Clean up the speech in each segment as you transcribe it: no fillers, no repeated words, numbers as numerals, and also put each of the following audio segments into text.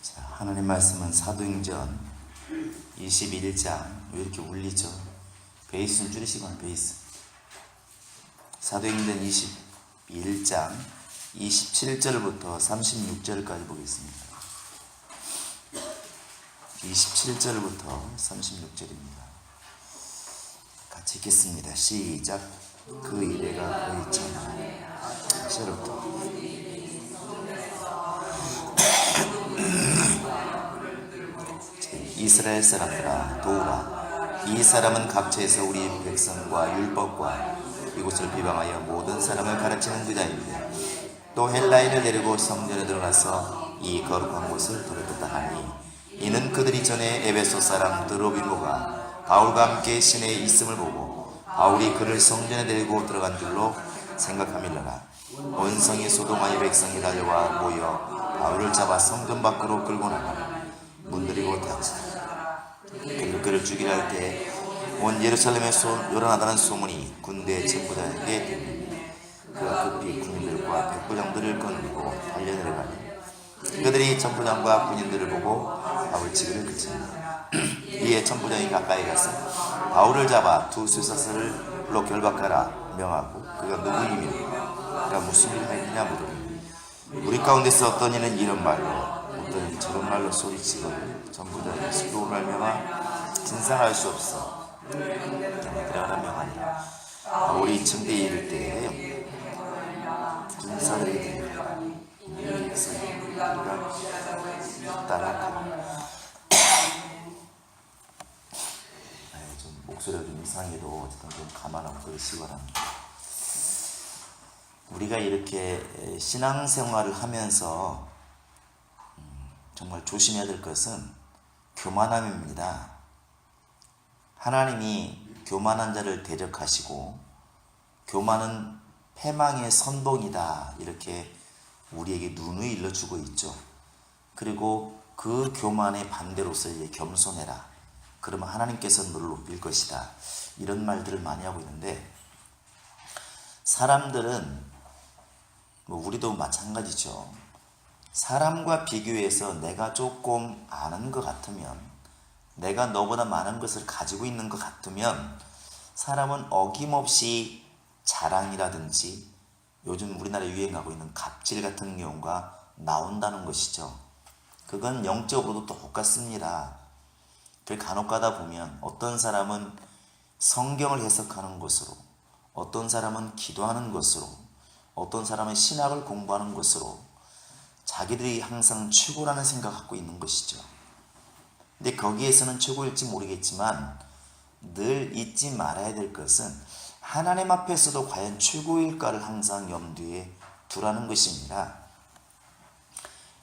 자, 하나님 말씀은 사도행전 21장. 왜 이렇게 울리죠? 베이스 좀 줄이시거나 베이스. 사도행전 21장 27절부터 36절까지 보겠습니다. 27절부터 36절입니다. 같이 읽겠습니다. 시작. 그 이래가 거의 참 시로부터 이스라엘 사람들아 도우라. 이 사람은 각처에서 우리 백성과 율법과 이곳을 비방하여 모든 사람을 가르치는 그자인데 또 헬라인을 데리고 성전에 들어가서 이 거룩한 곳을 더럽혔다 하니 이는 그들이 전에 에베소 사람 드로비모가 바울과 함께 시내에 있음을 보고 바울이 그를 성전에 데리고 들어간 줄로 생각함이러라. 온 성이 소동하여 백성이 달려와 모여 바울을 잡아 성전 밖으로 끌고 나가 문들이고 닫히다. 그를 죽이려 할 때 온 예루살렘에 요란하다는 소문이 군대 전부장에게 들리니 그가 급히 군인들과 백부장들을 거느리고 달려내려가니 그들이 천부장과 군인들을 보고 바울 치기를 그친다. 이에 천부장이 가까이 가서 바울을 잡아 두 쇠사슬로 결박하라 명하고 그가 누구이며 그가 무슨 일을 했느냐 물으니 우리 가운데서 어떤 이는 이런 말로 어떤 이는 저런 말로 소리치고 천부장이 수도를 명하 진상할 수 없어 들어가라 명하니라. 바울이 청대에 이를 때에 군사들이 들려라. 우리가 따라가라. 좀 목소리가 좀 이상해도 어쨌든 좀 감안하고 그러시기 바랍니다. 우리가 이렇게 신앙생활을 하면서 정말 조심해야 될 것은 교만함입니다. 하나님이 교만한 자를 대적하시고 교만은 패망의 선봉이다 이렇게 우리에게 누누이 일러주고 있죠. 그리고 그 교만의 반대로서 이제 겸손해라. 그러면 하나님께서 너를 높일 것이다. 이런 말들을 많이 하고 있는데 사람들은 우리도 마찬가지죠. 사람과 비교해서 내가 조금 아는 것 같으면 내가 너보다 많은 것을 가지고 있는 것 같으면 사람은 어김없이 자랑이라든지 요즘 우리나라에 유행하고 있는 갑질 같은 경우가 나온다는 것이죠. 그건 영적으로도 똑같습니다. 간혹 가다 보면 어떤 사람은 성경을 해석하는 것으로, 어떤 사람은 기도하는 것으로, 어떤 사람은 신학을 공부하는 것으로 자기들이 항상 최고라는 생각을 갖고 있는 것이죠. 근데 거기에서는 최고일지 모르겠지만 늘 잊지 말아야 될 것은 하나님 앞에서도 과연 최고일까를 항상 염두에 두라는 것입니다.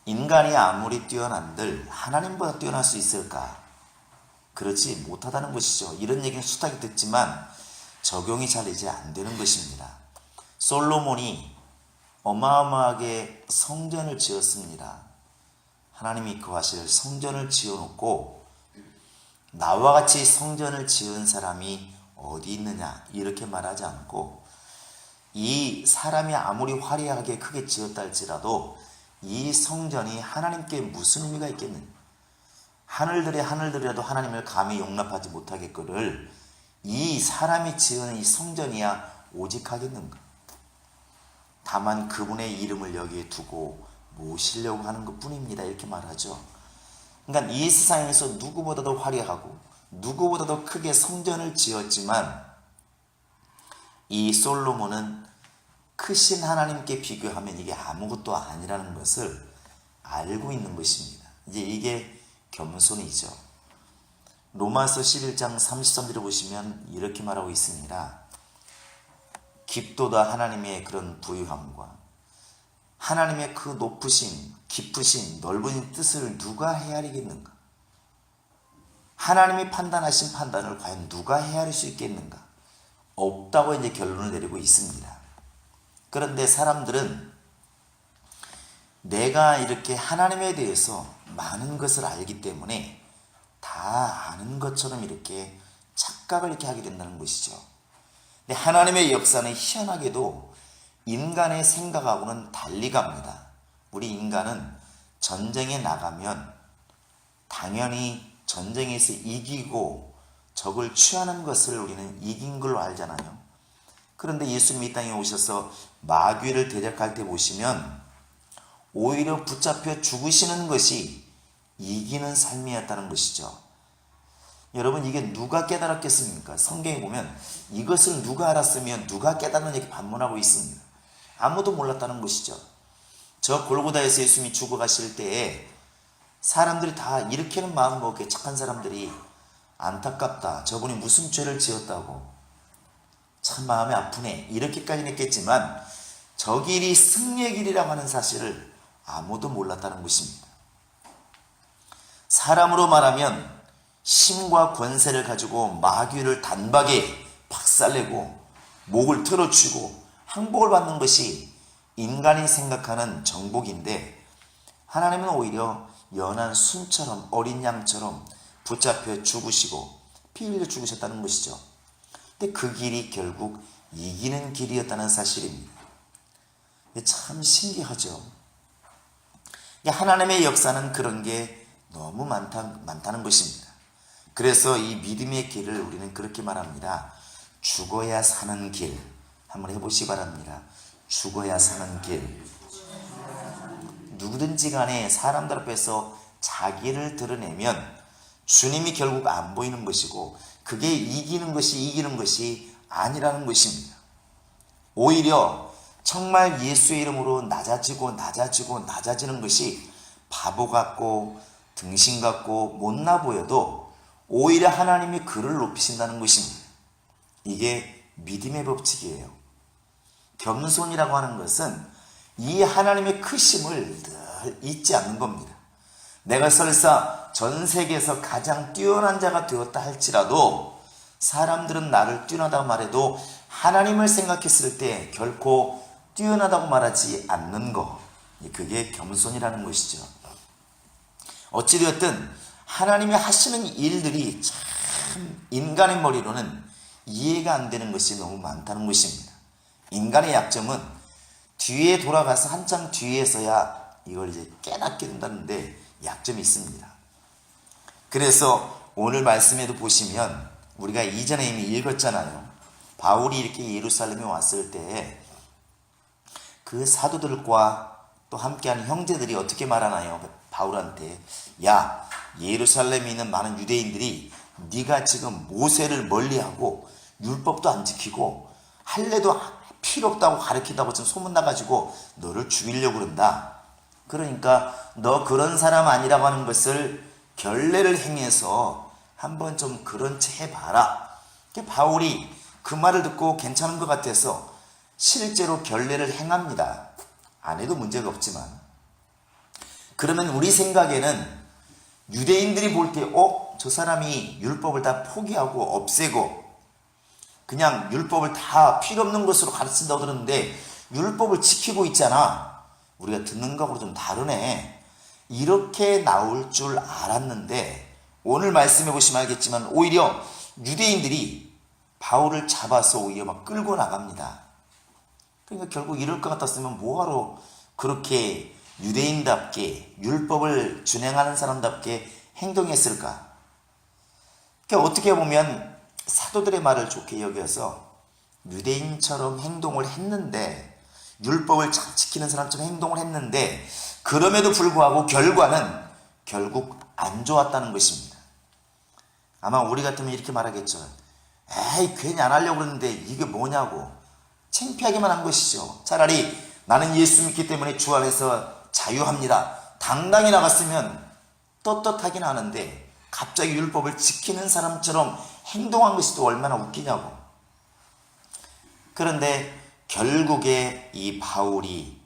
인간이 아무리 뛰어난들 하나님보다 뛰어날 수 있을까? 그렇지 못하다는 것이죠. 이런 얘기는 숱하게 듣지만 적용이 잘 이제 안 되는 것입니다. 솔로몬이 어마어마하게 성전을 지었습니다. 하나님이 거하실 성전을 지어놓고 나와 같이 성전을 지은 사람이 어디 있느냐 이렇게 말하지 않고 이 사람이 아무리 화려하게 크게 지었다 할지라도 이 성전이 하나님께 무슨 의미가 있겠느냐. 하늘들이라도 하나님을 감히 용납하지 못하겠거늘 이 사람이 지은 이 성전이야 오직 하겠는가. 다만 그분의 이름을 여기에 두고 모시려고 하는 것 뿐입니다. 이렇게 말하죠. 그러니까 이 세상에서 누구보다도 화려하고 누구보다도 크게 성전을 지었지만 이 솔로몬은 크신 하나님께 비교하면 이게 아무것도 아니라는 것을 알고 있는 것입니다. 이제 이게 겸손이죠. 로마서 11장 33절을 보시면 이렇게 말하고 있습니다. 깊도다 하나님의 그런 부유함과 하나님의 그 높으신, 깊으신, 넓은 뜻을 누가 헤아리겠는가? 하나님이 판단하신 판단을 과연 누가 헤아릴 수 있겠는가? 없다고 이제 결론을 내리고 있습니다. 그런데 사람들은 내가 이렇게 하나님에 대해서 많은 것을 알기 때문에 다 아는 것처럼 이렇게 착각을 이렇게 하게 된다는 것이죠. 근데 하나님의 역사는 희한하게도 인간의 생각하고는 달리 갑니다. 우리 인간은 전쟁에 나가면 당연히 전쟁에서 이기고 적을 취하는 것을 우리는 이긴 걸로 알잖아요. 그런데 예수님이 이 땅에 오셔서 마귀를 대적할 때 보시면 오히려 붙잡혀 죽으시는 것이 이기는 삶이었다는 것이죠. 여러분, 이게 누가 깨달았겠습니까? 성경에 보면 이것을 누가 알았으면 누가 깨달았느냐 이렇게 반문하고 있습니다. 아무도 몰랐다는 것이죠. 저 골고다에서 예수님이 죽어가실 때에 사람들이 다 일으키는 마음 먹게 착한 사람들이 안타깝다, 저분이 무슨 죄를 지었다고, 참 마음이 아프네, 이렇게까지는 했겠지만 저 길이 승리의 길이라고 하는 사실을 아무도 몰랐다는 것입니다. 사람으로 말하면 힘과 권세를 가지고 마귀를 단박에 박살내고 목을 틀어치고 항복을 받는 것이 인간이 생각하는 정복인데, 하나님은 오히려 연한 순처럼 어린 양처럼 붙잡혀 죽으시고 피 흘려 죽으셨다는 것이죠. 근데 그 길이 결국 이기는 길이었다는 사실입니다. 참 신기하죠. 하나님의 역사는 그런 게 너무 많다는 것입니다. 그래서 이 믿음의 길을 우리는 그렇게 말합니다. 죽어야 사는 길. 한번 해보시기 바랍니다. 죽어야 사는 길. 누구든지 간에 사람들 앞에서 자기를 드러내면 주님이 결국 안 보이는 것이고, 그게 이기는 것이 아니라는 것입니다. 오히려 정말 예수의 이름으로 낮아지는 것이 바보 같고 등신 같고 못나 보여도 오히려 하나님이 그를 높이신다는 것입니다. 이게 믿음의 법칙이에요. 겸손이라고 하는 것은 이 하나님의 크심을 늘 잊지 않는 겁니다. 내가 설사 전 세계에서 가장 뛰어난 자가 되었다 할지라도 사람들은 나를 뛰어나다고 말해도 하나님을 생각했을 때 결코 뛰어나다고 말하지 않는 것, 그게 겸손이라는 것이죠. 어찌되었든 하나님이 하시는 일들이 참 인간의 머리로는 이해가 안 되는 것이 너무 많다는 것입니다. 인간의 약점은 뒤에 돌아가서 한참 뒤에서야 이걸 이제 깨닫게 된다는데 약점이 있습니다. 그래서 오늘 말씀에도 보시면 우리가 이전에 이미 읽었잖아요. 바울이 이렇게 예루살렘에 왔을 때 그 사도들과 또 함께하는 형제들이 어떻게 말하나요? 바울한테, 야, 예루살렘에 있는 많은 유대인들이 네가 지금 모세를 멀리하고 율법도 안 지키고 할례도 필요 없다고 가르친다고 지금 소문나가지고 너를 죽이려고 그런다. 그러니까 너 그런 사람 아니라고 하는 것을 결례를 행해서 한번 좀 그런 채 해봐라. 바울이 그 말을 듣고 괜찮은 것 같아서 실제로 결례를 행합니다. 안 해도 문제가 없지만. 그러면 우리 생각에는 유대인들이 볼 때 저 사람이 율법을 다 포기하고 없애고 그냥 율법을 다 필요 없는 것으로 가르친다고 들었는데 율법을 지키고 있잖아. 우리가 듣는 거하고 좀 다르네. 이렇게 나올 줄 알았는데 오늘 말씀해 보시면 알겠지만 오히려 유대인들이 바울을 잡아서 오히려 막 끌고 나갑니다. 그러니까 결국 이럴 것 같았으면 뭐하러 그렇게 유대인답게 율법을 준행하는 사람답게 행동했을까? 그러니까 어떻게 보면 사도들의 말을 좋게 여겨서 유대인처럼 행동을 했는데, 율법을 잘 지키는 사람처럼 행동을 했는데 그럼에도 불구하고 결과는 결국 안 좋았다는 것입니다. 아마 우리 같으면 이렇게 말하겠죠. 에이, 괜히 안 하려고 그러는데 이게 뭐냐고 창피하기만 한 것이죠. 차라리 나는 예수 믿기 때문에 주 안에서 자유합니다, 당당히 나갔으면 떳떳하긴 하는데 갑자기 율법을 지키는 사람처럼 행동한 것이 또 얼마나 웃기냐고. 그런데 결국에 이 바울이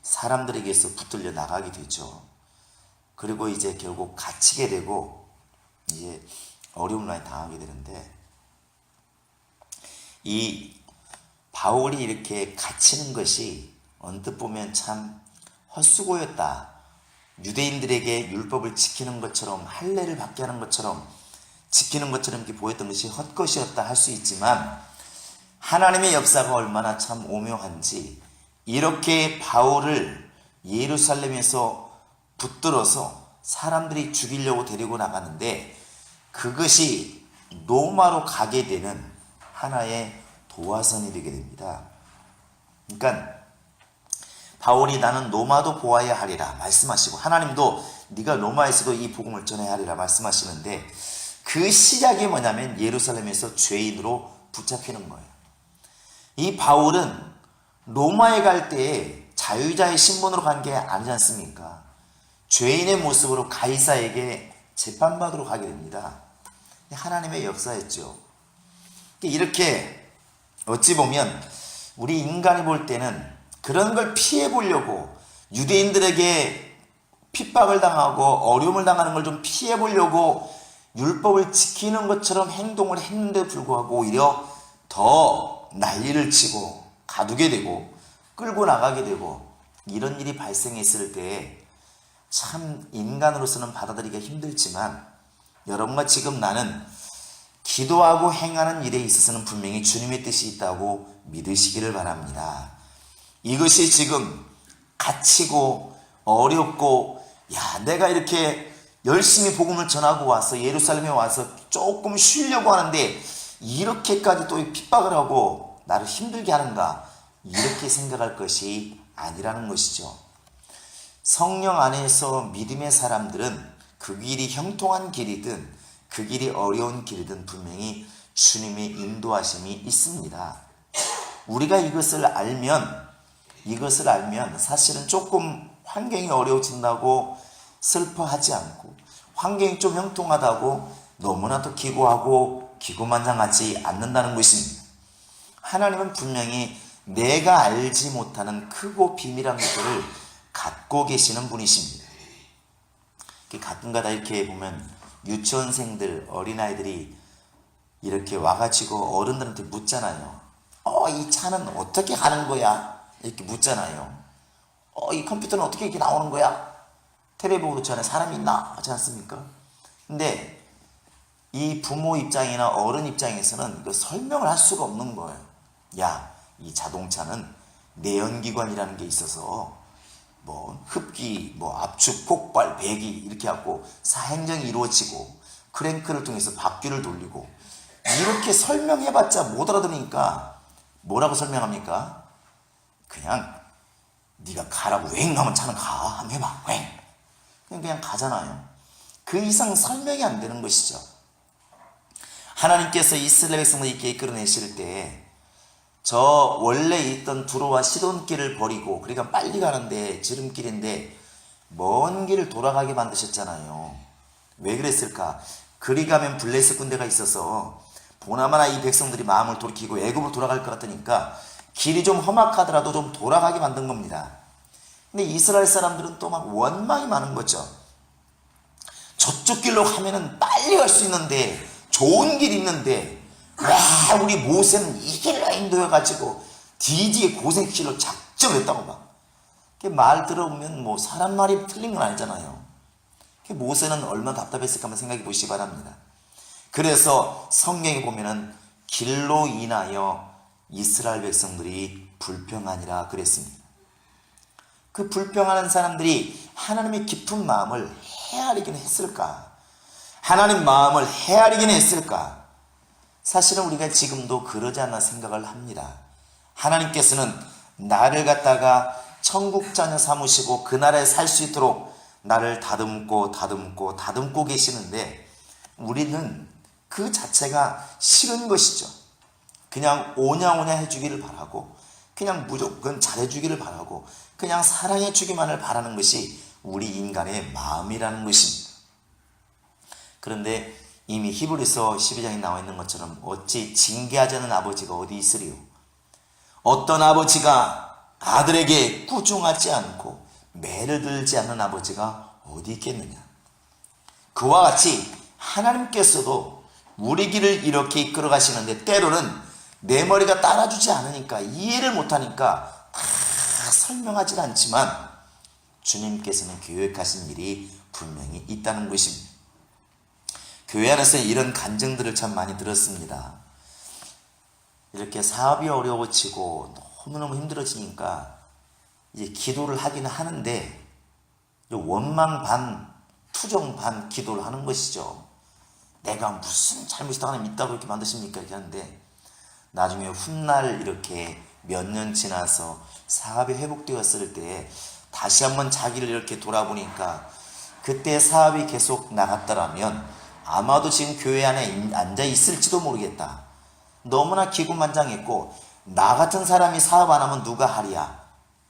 사람들에게서 붙들려 나가게 되죠. 그리고 이제 결국 갇히게 되고 이제 어려움을 많이 당하게 되는데, 이 바울이 이렇게 갇히는 것이 언뜻 보면 참 헛수고였다. 유대인들에게 율법을 지키는 것처럼 할례를 받게 하는 것처럼 지키는 것처럼 이렇게 보였던 것이 헛것이었다 할 수 있지만, 하나님의 역사가 얼마나 참 오묘한지 이렇게 바울을 예루살렘에서 붙들어서 사람들이 죽이려고 데리고 나가는데 그것이 로마로 가게 되는 하나의 도화선이 되게 됩니다. 그러니까 바울이 나는 로마도 보아야 하리라 말씀하시고 하나님도 네가 로마에서도 이 복음을 전해야 하리라 말씀하시는데 그 시작이 뭐냐면 예루살렘에서 죄인으로 붙잡히는 거예요. 이 바울은 로마에 갈 때에 자유자의 신분으로 간 게 아니지 않습니까? 죄인의 모습으로 가이사에게 재판받으러 가게 됩니다. 하나님의 역사였죠. 이렇게 어찌 보면 우리 인간이 볼 때는 그런 걸 피해 보려고 유대인들에게 핍박을 당하고 어려움을 당하는 걸 좀 피해 보려고 율법을 지키는 것처럼 행동을 했는데 불구하고 오히려 더 난리를 치고 가두게 되고 끌고 나가게 되고 이런 일이 발생했을 때 참 인간으로서는 받아들이기가 힘들지만 여러분과 지금 나는 기도하고 행하는 일에 있어서는 분명히 주님의 뜻이 있다고 믿으시기를 바랍니다. 이것이 지금 갇히고 어렵고 내가 이렇게 열심히 복음을 전하고 와서 예루살렘에 와서 조금 쉬려고 하는데 이렇게까지 또 핍박을 하고 나를 힘들게 하는가 이렇게 생각할 것이 아니라는 것이죠. 성령 안에서 믿음의 사람들은 그 길이 형통한 길이든 그 길이 어려운 길이든 분명히 주님의 인도하심이 있습니다. 우리가 이것을 알면 사실은 조금 환경이 어려워진다고 슬퍼하지 않고 환경이 좀 형통하다고 너무나도 기고하고 기고만장하지 않는다는 것입니다. 하나님은 분명히 내가 알지 못하는 크고 비밀한 것들을 갖고 계시는 분이십니다. 가끔가다 이렇게 보면 유치원생들, 어린아이들이 이렇게 와가지고 어른들한테 묻잖아요. 이 차는 어떻게 가는 거야? 이렇게 묻잖아요. 이 컴퓨터는 어떻게 이렇게 나오는 거야? 텔레비 보고 그렇지 않아요? 사람이 있나? 하지 않습니까? 근데 이 부모 입장이나 어른 입장에서는 이거 설명을 할 수가 없는 거예요. 이 자동차는 내연기관이라는 게 있어서 흡기, 압축, 폭발, 배기 이렇게 하고 사행정이 이루어지고 크랭크를 통해서 바퀴를 돌리고 이렇게 설명해봤자 못 알아들으니까 뭐라고 설명합니까? 그냥 네가 가라고 웽 하면 차는 가. 한번 해봐. 웽. 그냥 가잖아요. 그 이상 설명이 안 되는 것이죠. 하나님께서 이스라엘 백성을 이렇게 이끌어내실 때 저 원래 있던 두로와 시돈길을 버리고 그러니까 빨리 가는데 지름길인데 먼 길을 돌아가게 만드셨잖아요. 왜 그랬을까? 그리 가면 블레셋 군대가 있어서 보나마나 이 백성들이 마음을 돌이키고 애굽으로 돌아갈 것 같으니까 길이 좀 험악하더라도 좀 돌아가게 만든 겁니다. 근데 이스라엘 사람들은 또 막 원망이 많은 거죠. 저쪽 길로 가면은 빨리 갈 수 있는데 좋은 길이 있는데 와 우리 모세는 이 길로 인도해가지고 뒤지게 고생길로 작정했다고 막 말 들어보면 사람 말이 틀린 건 아니잖아요. 모세는 얼마나 답답했을까 한번 생각해 보시기 바랍니다. 그래서 성경에 보면은 길로 인하여 이스라엘 백성들이 불평하니라 그랬습니다. 그 불평하는 사람들이 하나님의 깊은 마음을 헤아리긴 했을까? 하나님 마음을 헤아리긴 했을까? 사실은 우리가 지금도 그러지 않나 생각을 합니다. 하나님께서는 나를 갖다가 천국 자녀 삼으시고 그 나라에 살 수 있도록 나를 다듬고 계시는데 우리는 그 자체가 싫은 것이죠. 그냥 오냐오냐 해주기를 바라고 그냥 무조건 잘해주기를 바라고 그냥 사랑해주기만을 바라는 것이 우리 인간의 마음이라는 것입니다. 그런데 이미 히브리서 12장에 나와 있는 것처럼 어찌 징계하지 않는 아버지가 어디 있으리요? 어떤 아버지가 아들에게 꾸중하지 않고 매를 들지 않는 아버지가 어디 있겠느냐? 그와 같이 하나님께서도 우리 길을 이렇게 이끌어 가시는데 때로는 내 머리가 따라주지 않으니까 이해를 못하니까 다 설명하지 않지만 주님께서는 계획하신 일이 분명히 있다는 것입니다. 교회 안에서 이런 간증들을 참 많이 들었습니다. 이렇게 사업이 어려워지고 너무너무 힘들어지니까 이제 기도를 하기는 하는데 원망 반, 투정 반 기도를 하는 것이죠. 내가 무슨 잘못이 하나님 있다고 이렇게 만드십니까? 이렇게 하는데 나중에 훗날 이렇게 몇 년 지나서 사업이 회복되었을 때 다시 한번 자기를 이렇게 돌아보니까 그때 사업이 계속 나갔더라면 아마도 지금 교회 안에 앉아 있을지도 모르겠다. 너무나 기고만장했고 나 같은 사람이 사업 안 하면 누가 하랴.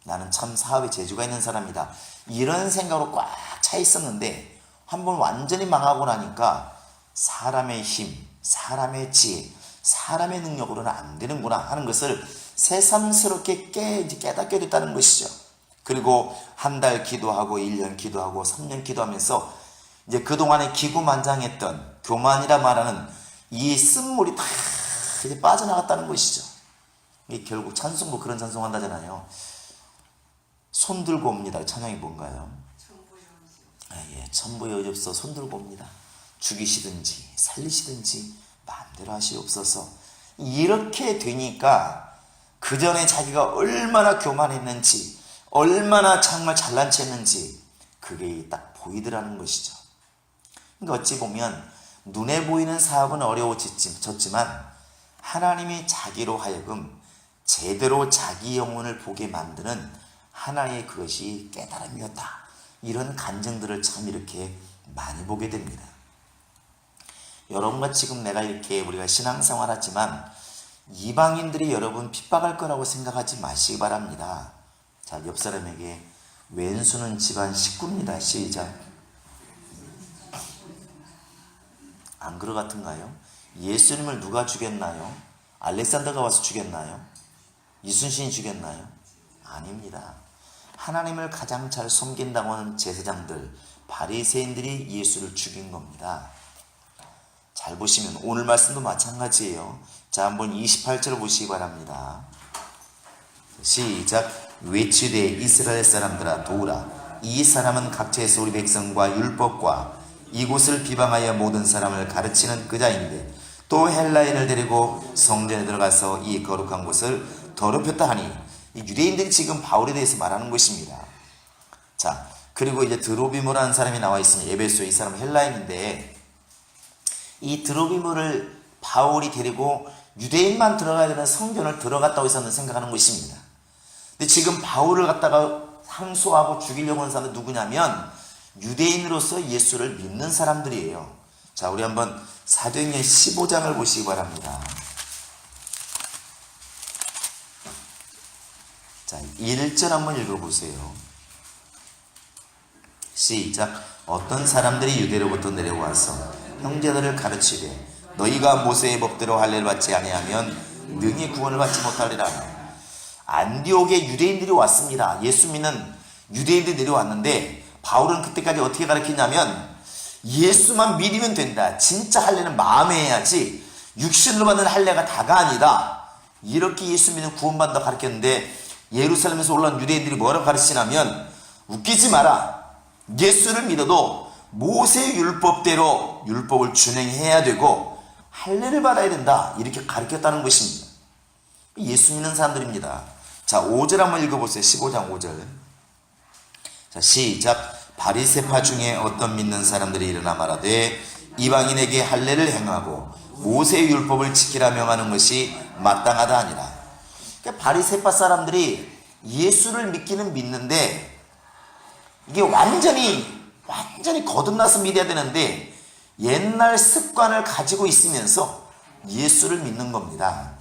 나는 참 사업에 재주가 있는 사람이다. 이런 생각으로 꽉 차 있었는데 한번 완전히 망하고 나니까 사람의 힘, 사람의 지혜, 사람의 능력으로는 안 되는구나 하는 것을 새삼스럽게 깨닫게 됐다는 것이죠. 그리고 한 달 기도하고 1년 기도하고 3년 기도하면서 이제 그동안에 기고만장했던 교만이라 말하는 이 쓴물이 다 이제 빠져나갔다는 것이죠. 이 결국 찬송도 그런 찬송 한다잖아요. 손 들고 옵니다. 찬양이 뭔가요? 천부의 여지없어 손 들고 옵니다. 죽이시든지 살리시든지 마음대로 하시옵소서. 이렇게 되니까 그 전에 자기가 얼마나 교만했는지, 얼마나 정말 잘난 체했는지 그게 딱 보이더라는 것이죠. 그러니까 어찌 보면 눈에 보이는 사업은 어려워졌지만 하나님이 자기로 하여금 제대로 자기 영혼을 보게 만드는 하나의 그것이 깨달음이었다. 이런 간증들을 참 이렇게 많이 보게 됩니다. 여러분과 지금 내가 이렇게 우리가 신앙생활 하지만 이방인들이 여러분 핍박할 거라고 생각하지 마시기 바랍니다. 자, 옆 사람에게 왼수는 집안 식구입니다. 시작. 안 그러 같은가요? 예수님을 누가 죽였나요? 알렉산더가 와서 죽였나요? 이순신이 죽였나요? 아닙니다. 하나님을 가장 잘 섬긴다고 하는 제사장들, 바리새인들이 예수를 죽인 겁니다. 잘 보시면 오늘 말씀도 마찬가지예요. 자, 한번 28절을 보시기 바랍니다. 시작. 외치되 이스라엘 사람들아 도우라. 이 사람은 각처에서 우리 백성과 율법과 이곳을 비방하여 모든 사람을 가르치는 그자인데 또 헬라인을 데리고 성전에 들어가서 이 거룩한 곳을 더럽혔다 하니, 유대인들이 지금 바울에 대해서 말하는 것입니다. 자, 그리고 이제 드로비모라는 사람이 나와 있습니다. 에베소에 이 사람은 헬라인인데 이 드로비모를 바울이 데리고 유대인만 들어가야 되는 성전을 들어갔다고 해서 생각하는 것입니다. 근데 지금 바울을 갖다가 항소하고 죽이려고 하는 사람은 누구냐면 유대인으로서 예수를 믿는 사람들이에요. 자, 우리 한번 사도행전 15장을 보시기 바랍니다. 자, 1절 한번 읽어보세요. 시작. 어떤 사람들이 유대로부터 내려와서 형제들을 가르치되 너희가 모세의 법대로 할례를 받지 아니하면 능히 구원을 받지 못하리라. 안디옥에 유대인들이 왔습니다. 예수 믿는 유대인들이 내려왔는데 바울은 그때까지 어떻게 가르치냐면 예수만 믿으면 된다. 진짜 할례는 마음에 해야지 육신으로 받는 할례가 다가 아니다. 이렇게 예수 믿는 구원받는다 가르쳤는데 예루살렘에서 올라온 유대인들이 뭐라고 가르치냐면 웃기지 마라. 예수를 믿어도 모세 율법대로 율법을 준행해야 되고 할례를 받아야 된다. 이렇게 가르쳤다는 것입니다. 예수 믿는 사람들입니다. 자, 5절 한번 읽어보세요. 15장 5절. 자, 시작. 바리새파 중에 어떤 믿는 사람들이 일어나 말하되 이방인에게 할례를 행하고 모세의 율법을 지키라 명하는 것이 마땅하다 하니라. 그러니까 바리새파 사람들이 예수를 믿기는 믿는데 이게 완전히 거듭나서 믿어야 되는데 옛날 습관을 가지고 있으면서 예수를 믿는 겁니다.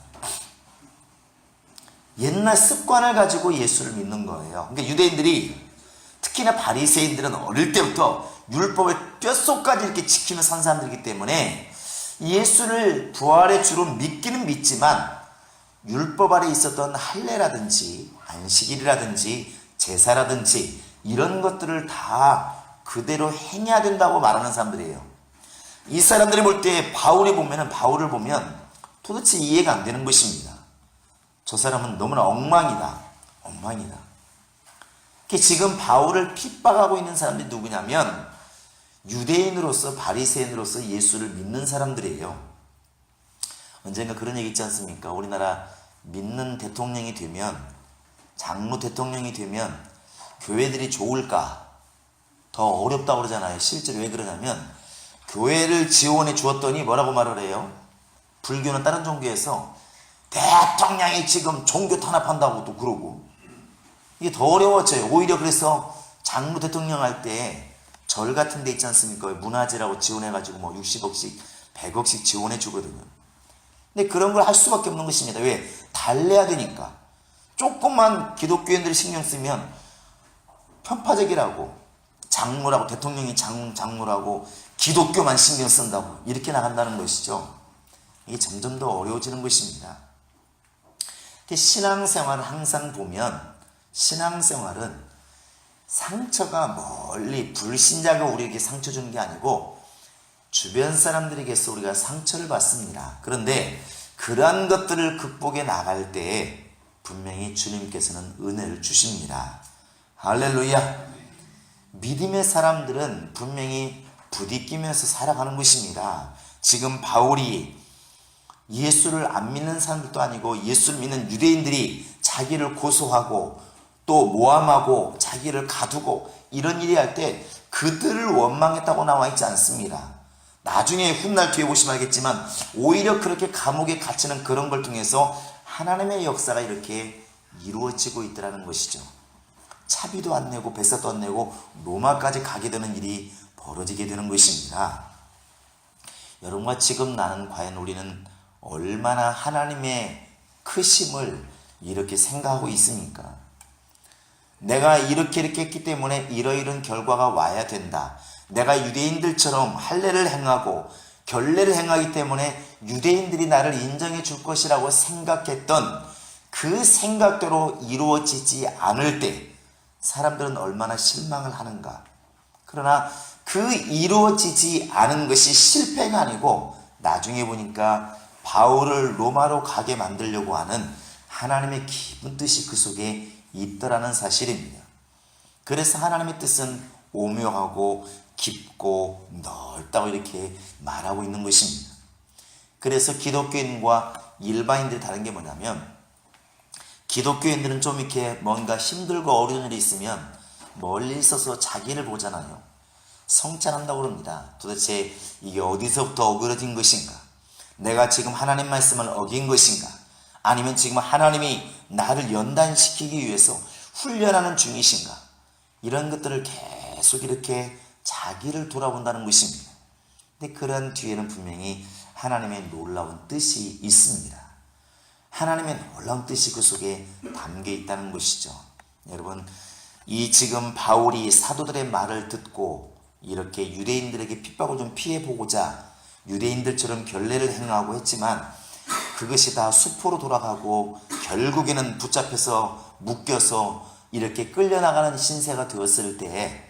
옛날 습관을 가지고 예수를 믿는 거예요. 그러니까 유대인들이 특히나 바리새인들은 어릴 때부터 율법을 뼛속까지 이렇게 지키며 산 사람들이기 때문에 예수를 부활의 주로 믿기는 믿지만 율법 아래 있었던 할례라든지 안식일이라든지 제사라든지 이런 것들을 다 그대로 행해야 된다고 말하는 사람들이에요. 이 사람들이 볼 때 바울을 보면 도대체 이해가 안 되는 것입니다. 저 사람은 너무나 엉망이다. 지금 바울을 핍박하고 있는 사람들이 누구냐면 유대인으로서 바리새인으로서 예수를 믿는 사람들이에요. 언젠가 그런 얘기 있지 않습니까? 우리나라 믿는 대통령이 되면, 장로 대통령이 되면 교회들이 좋을까? 더 어렵다고 그러잖아요. 실제로 왜 그러냐면 교회를 지원해 주었더니 뭐라고 말을 해요? 불교는 다른 종교에서 대통령이 지금 종교 탄압한다고 또 그러고, 이게 더 어려워져요. 오히려 그래서 장로 대통령 할 때 절 같은 데 있지 않습니까? 문화재라고 지원해가지고 뭐 60억씩 100억씩 지원해 주거든요. 근데 그런 걸 할 수밖에 없는 것입니다. 왜? 달래야 되니까. 조금만 기독교인들이 신경 쓰면 편파적이라고, 장로라고, 대통령이 장로라고 기독교만 신경 쓴다고 이렇게 나간다는 것이죠. 이게 점점 더 어려워지는 것입니다. 신앙생활을 항상 보면, 신앙생활은 상처가 멀리, 불신자가 우리에게 상처 주는 게 아니고 주변 사람들에게서 우리가 상처를 받습니다. 그런데 그러한 것들을 극복해 나갈 때에 분명히 주님께서는 은혜를 주십니다. 할렐루야. 믿음의 사람들은 분명히 부딪히면서 살아가는 것입니다. 지금 바울이 예수를 안 믿는 사람들도 아니고 예수를 믿는 유대인들이 자기를 고소하고 또 모함하고 자기를 가두고 이런 일이 할 때 그들을 원망했다고 나와 있지 않습니다. 나중에 훗날 뒤에 보시면 알겠지만 오히려 그렇게 감옥에 갇히는 그런 걸 통해서 하나님의 역사가 이렇게 이루어지고 있더라는 것이죠. 차비도 안 내고 배삭도 안 내고 로마까지 가게 되는 일이 벌어지게 되는 것입니다. 여러분과 지금 나는 과연 우리는 얼마나 하나님의 크심을 이렇게 생각하고 있습니까? 내가 이렇게 했기 때문에 이러이런 결과가 와야 된다. 내가 유대인들처럼 할례를 행하고 결례를 행하기 때문에 유대인들이 나를 인정해 줄 것이라고 생각했던 그 생각대로 이루어지지 않을 때 사람들은 얼마나 실망을 하는가. 그러나 그 이루어지지 않은 것이 실패가 아니고 나중에 보니까 바울을 로마로 가게 만들려고 하는 하나님의 깊은 뜻이 그 속에 있더라는 사실입니다. 그래서 하나님의 뜻은 오묘하고 깊고 넓다고 이렇게 말하고 있는 것입니다. 그래서 기독교인과 일반인들이 다른 게 뭐냐면, 기독교인들은 좀 이렇게 뭔가 힘들고 어려운 일이 있으면 멀리 있어서 자기를 보잖아요. 성찬한다고 그럽니다. 도대체 이게 어디서부터 어그러진 것인가? 내가 지금 하나님 말씀을 어긴 것인가? 아니면 지금 하나님이 나를 연단시키기 위해서 훈련하는 중이신가? 이런 것들을 계속 이렇게 자기를 돌아본다는 것입니다. 근데 그런 뒤에는 분명히 하나님의 놀라운 뜻이 있습니다. 하나님의 놀라운 뜻이 그 속에 담겨 있다는 것이죠. 여러분, 이 지금 바울이 사도들의 말을 듣고 이렇게 유대인들에게 핍박을 좀 피해보고자 유대인들처럼 결례를 행하고 했지만 그것이 다 수포로 돌아가고 결국에는 붙잡혀서 묶여서 이렇게 끌려나가는 신세가 되었을 때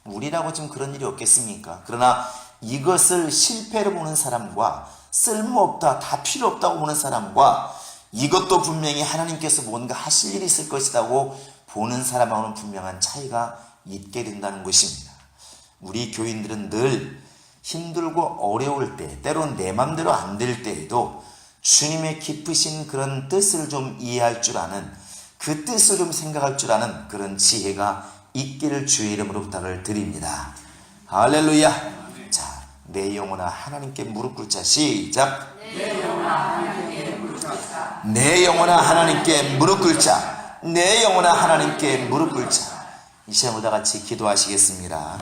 우리라고 지금 그런 일이 없겠습니까? 그러나 이것을 실패로 보는 사람과 쓸모없다, 다 필요 없다고 보는 사람과 이것도 분명히 하나님께서 뭔가 하실 일이 있을 것이라고 보는 사람하고는 분명한 차이가 있게 된다는 것입니다. 우리 교인들은 늘 힘들고 어려울 때, 때론 내 맘대로 안 될 때에도 주님의 깊으신 그런 뜻을 좀 이해할 줄 아는, 그 뜻을 좀 생각할 줄 아는 그런 지혜가 있기를 주의 이름으로 부탁을 드립니다. 할렐루야. 자, 내 영혼아 하나님께 무릎 꿇자. 시작. 내 영혼아 하나님께 무릎 꿇자. 내 영혼아 하나님께 무릎 꿇자. 내 영혼아 하나님께 무릎 꿇자. 이 시간보다 같이 기도하시겠습니다.